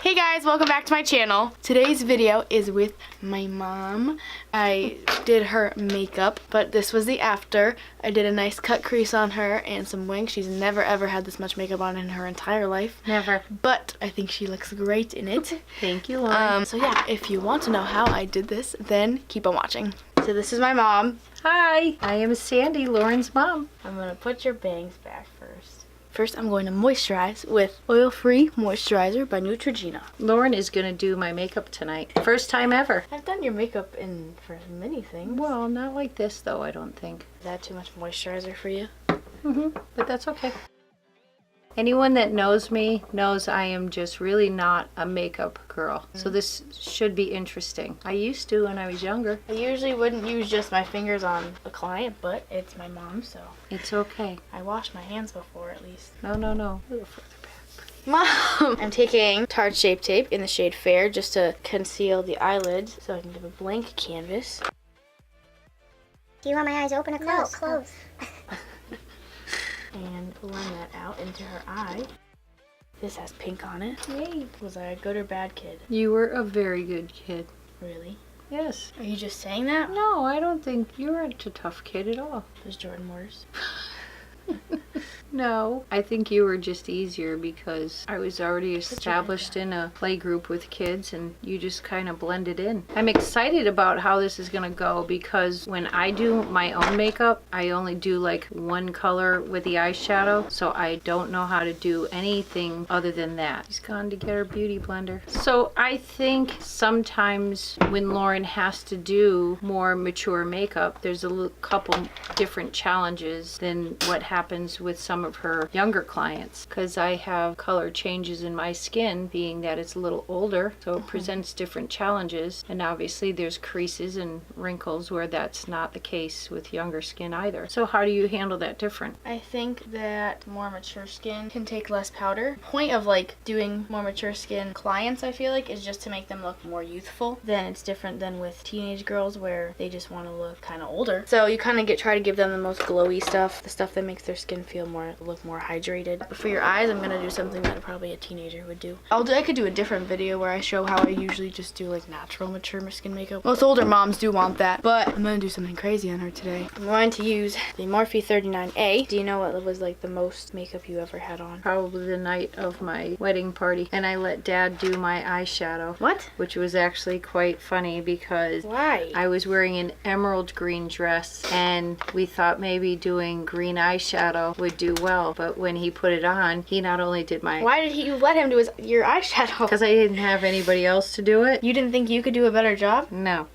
Hey guys, welcome back to my channel. Today's video is with my mom. I did her makeup, but this was the after. I did a nice cut crease on her and some wings. She's never ever had this much makeup on in her entire life. Never. But I think she looks great in it. Thank you, Lauren. So yeah, if you want to know how I did this, then keep on watching. So this is my mom. Hi, I am Sandy, Lauren's mom. I'm gonna put your bangs back first. First, I'm going to moisturize with Oil-Free Moisturizer by Neutrogena. Lauren is going to do my makeup tonight. First time ever. I've done your makeup for many things. Well, not like this though, I don't think. Is that too much moisturizer for you? But that's okay. Anyone that knows me knows I am just really not a makeup girl. So this should be interesting. I used to when I was younger. I usually wouldn't use just my fingers on a client, but it's my mom, so. It's okay. I washed my hands before at least. No. A little further back. Mom! I'm taking Tarte Shape Tape in the shade Fair just to conceal the eyelids so I can give a blank canvas. Do you want my eyes open or closed? No, closed. And blend that out into her eye. This has pink on it. Yay. Was I a good or bad kid? You were a very good kid. Really? Yes. Are you just saying that? No, I don't think you weren't a tough kid at all. Was Jordan worse? No, I think you were just easier because I was already established in a play group with kids and you just kind of blended in. I'm excited about how this is going to go because when I do my own makeup, I only do like one color with the eyeshadow, so I don't know how to do anything other than that. She's gone to get her beauty blender. So I think sometimes when Lauren has to do more mature makeup, there's a couple different challenges than what happens with some of her younger clients because I have color changes in my skin being that it's a little older, so it presents different challenges, and obviously there's creases and wrinkles where that's not the case with younger skin either. So how do you handle that different? I think that more mature skin can take less powder. The point of like doing more mature skin clients, I feel like, is just to make them look more youthful. Then it's different than with teenage girls where they just want to look kind of older. So you kind of try to give them the most glowy stuff, the stuff that makes their skin feel look more hydrated. But for your eyes, I'm gonna do something that probably a teenager would do. I could do a different video where I show how I usually just do like natural mature skin makeup. Most older moms do want that, but I'm gonna do something crazy on her today. I'm going to use the Morphe 39A. Do you know what was like the most makeup you ever had on? Probably the night of my wedding party, and I let Dad do my eyeshadow. What? Which was actually quite funny because why? I was wearing an emerald green dress and we thought maybe doing green eyeshadow would do well, but when he put it on, he not only did my... Why did you let him do your eyeshadow? Because I didn't have anybody else to do it. You didn't think you could do a better job? No.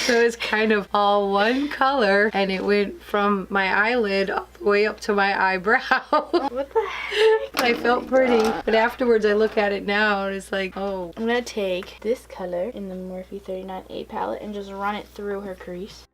So it's kind of all one color and it went from my eyelid all the way up to my eyebrow. What the heck? I felt pretty, but afterwards I look at it now and it's like, oh. I'm gonna take this color in the Morphe 39A palette and just run it through her crease.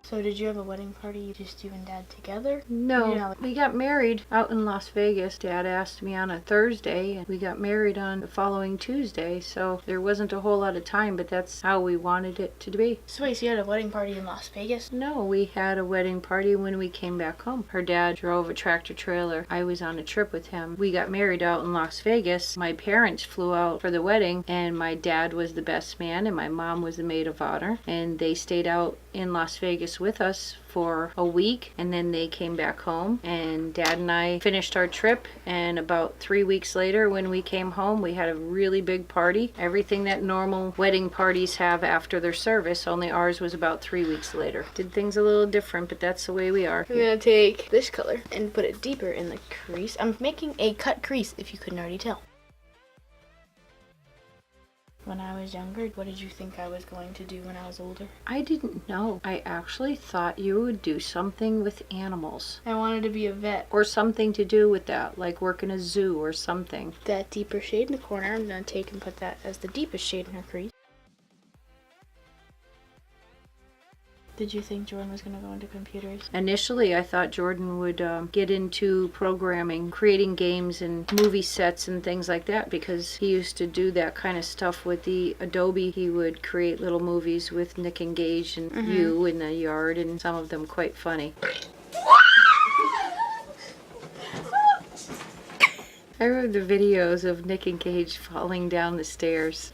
So did you have a wedding party, just you and Dad together? No, Yeah. we got married out in Las Vegas. Dad asked me on a Thursday and we got married on the following Tuesday, so there wasn't a whole lot of time, but that's how we wanted it to be. So wait, so you had a wedding party in Las Vegas? No, we had a wedding party when we came back home. Her dad drove a tractor trailer. I was on a trip with him. We got married out in Las Vegas. My parents flew out for the wedding and my dad was the best man and my mom was the maid of honor, and they stayed out in Las Vegas with us for a week and then they came back home and Dad and I finished our trip, and about 3 weeks later when we came home we had a really big party, everything that normal wedding parties have after their service, only ours was about 3 weeks later. Did things a little different, but that's the way we are. I'm gonna take this color and put it deeper in the crease. I'm making a cut crease if you couldn't already tell. When I was younger, what did you think I was going to do when I was older? I didn't know. I actually thought you would do something with animals. I wanted to be a vet. Or something to do with that, like work in a zoo or something. That deeper shade in the corner, I'm going to take and put that as the deepest shade in her crease. Did you think Jordan was going to go into computers? Initially, I thought Jordan would get into programming, creating games and movie sets and things like that, because he used to do that kind of stuff with the Adobe. He would create little movies with Nick and Gage and you in the yard, and some of them quite funny. I remember the videos of Nick and Gage falling down the stairs.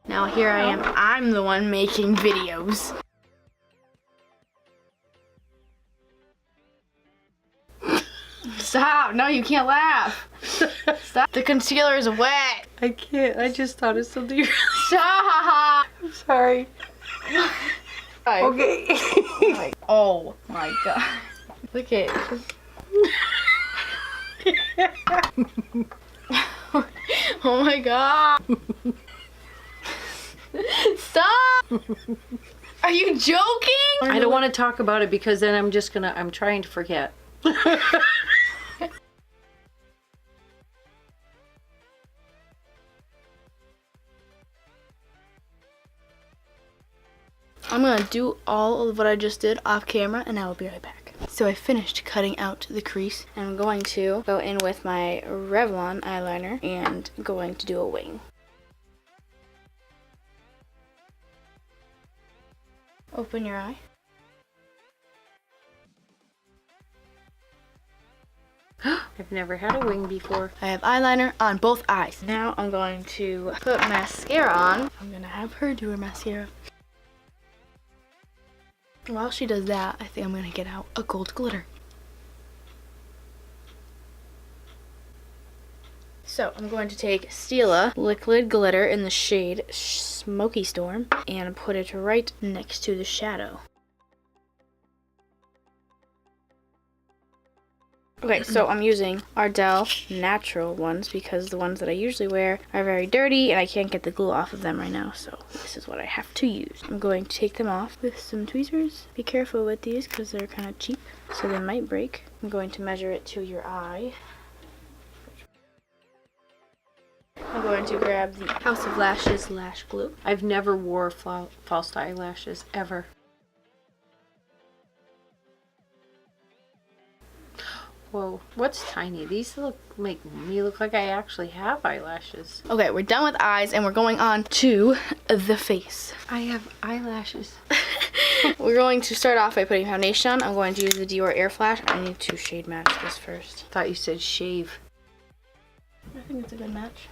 Now here I am. I'm the one making videos. Stop! No, you can't laugh. Stop. The concealer is wet. I can't. I just thought of something. Stop! I'm sorry. Okay. Oh my god. Look at oh my god. Stop! Are you joking? I don't want to talk about it because then I'm trying to forget. I'm gonna do all of what I just did off camera and I will be right back. So I finished cutting out the crease and I'm going to go in with my Revlon eyeliner and going to do a wing. Open your eye. I've never had a wing before. I have eyeliner on both eyes. Now I'm going to put mascara on. I'm gonna have her do her mascara. While she does that, I think I'm gonna get out a gold glitter. So I'm going to take Stilla liquid glitter in the shade Smoky Storm and put it right next to the shadow. Okay, so I'm using Ardel natural ones because the ones that I usually wear are very dirty and I can't get the glue off of them right now, so this is what I have to use. I'm going to take them off with some tweezers. Be careful with these because they're kind of cheap, so they might break. I'm going to measure it to your eye. I'm going to grab the House of Lashes lash glue. I've never wore false eyelashes ever. Whoa, what's tiny? These make me look like I actually have eyelashes. Okay, we're done with eyes and we're going on to the face. I have eyelashes. We're going to start off by putting foundation on. I'm going to use the Dior Air Flash. I need to shade match this first. Thought you said shave. I think it's a good match.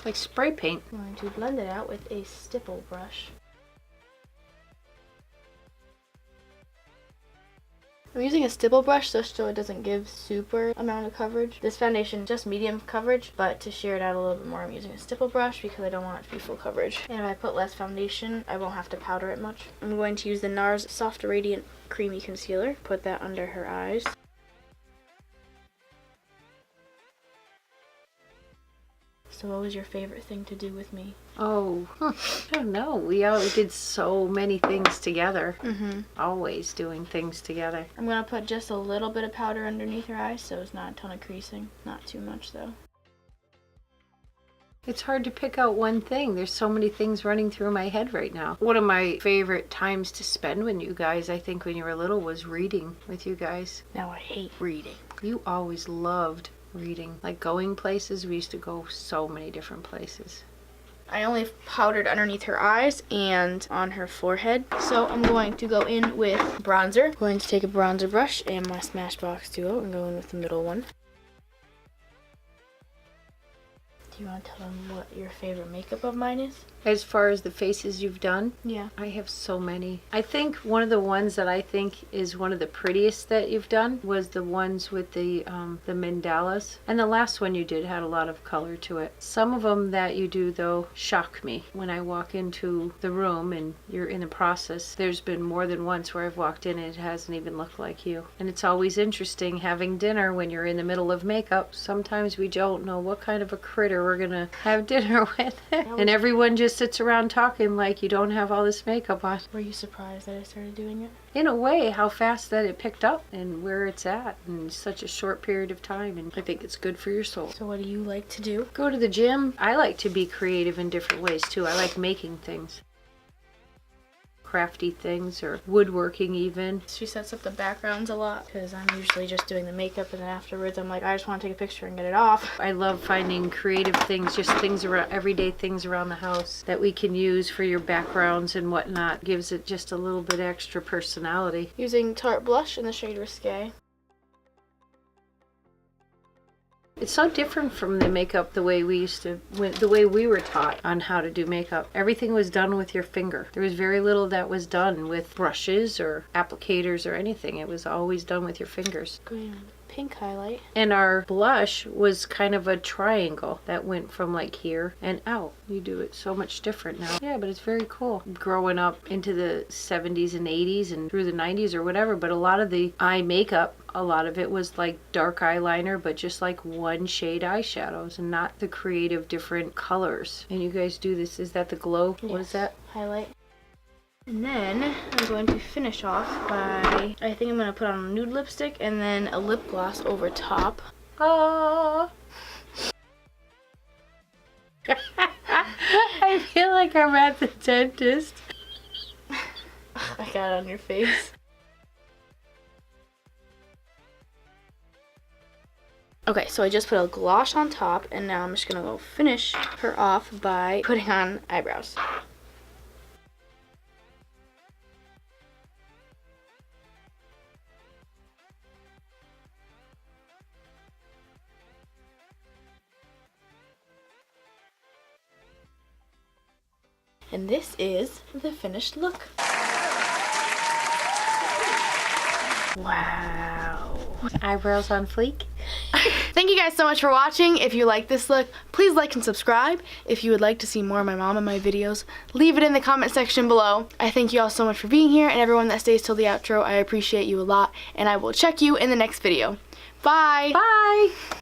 Like spray paint. I'm going to blend it out with a stipple brush. I'm using a stipple brush so it doesn't give super amount of coverage. This foundation just medium coverage, but to sheer it out a little bit more, I'm using a stipple brush because I don't want it to be full coverage. And if I put less foundation, I won't have to powder it much. I'm going to use the NARS Soft Radiant Creamy Concealer. Put that under her eyes. So what was your favorite thing to do with me? Oh, I don't know. We did so many things together. Always doing things together. I'm going to put just a little bit of powder underneath her eyes so it's not a ton of creasing. Not too much though. It's hard to pick out one thing. There's so many things running through my head right now. One of my favorite times to spend with you guys, I think when you were little, was reading with you guys. Now I hate reading. You always loved reading. Like going places, we used to go so many different places. I only powdered underneath her eyes and on her forehead. So I'm going to go in with bronzer. I'm going to take a bronzer brush and my Smashbox Duo and go in with the middle one. Do you want to tell them what your favorite makeup of mine is? As far as the faces you've done? Yeah. I have so many. I think one of the ones that I think is one of the prettiest that you've done was the ones with the mandalas. And the last one you did had a lot of color to it. Some of them that you do though shock me. When I walk into the room and you're in the process, there's been more than once where I've walked in and it hasn't even looked like you. And it's always interesting having dinner when you're in the middle of makeup. Sometimes we don't know what kind of a critter we're gonna have dinner with. And everyone just sits around talking like you don't have all this makeup on. Were you surprised that I started doing it? In a way, how fast that it picked up and where it's at in such a short period of time, and I think it's good for your soul. So what do you like to do? Go to the gym. I like to be creative in different ways too. I like making things. crafty things or woodworking even. She sets up the backgrounds a lot because I'm usually just doing the makeup and then afterwards I'm like, I just want to take a picture and get it off. I love finding creative things, just things around, everyday things around the house that we can use for your backgrounds and whatnot. Gives it just a little bit extra personality. Using Tarte blush in the shade Risque. It's so different from the makeup the way we used to, the way we were taught on how to do makeup. Everything was done with your finger. There was very little that was done with brushes or applicators or anything. It was always done with your fingers. Going on pink highlight. And our blush was kind of a triangle that went from like here and out. You do it so much different now. Yeah, but it's very cool. Growing up into the 70s and 80s and through the 90s or whatever, but a lot of the eye makeup, a lot of it was like dark eyeliner, but just like one shade eyeshadows and not the creative different colors. And you guys do this, is that the glow? Yes. What is that? Highlight. And then I'm going to finish off by, I think I'm going to put on a nude lipstick and then a lip gloss over top. Ah. I feel like I'm at the dentist. I got it on your face. Okay, so I just put a gloss on top and now I'm just going to go finish her off by putting on eyebrows. And this is the finished look. Wow. Eyebrows on fleek. Thank you guys so much for watching. If you like this look, please like and subscribe. If you would like to see more of my mom in my videos, leave it in the comment section below. I thank you all so much for being here, and everyone that stays till the outro, I appreciate you a lot, and I will check you in the next video. Bye! Bye!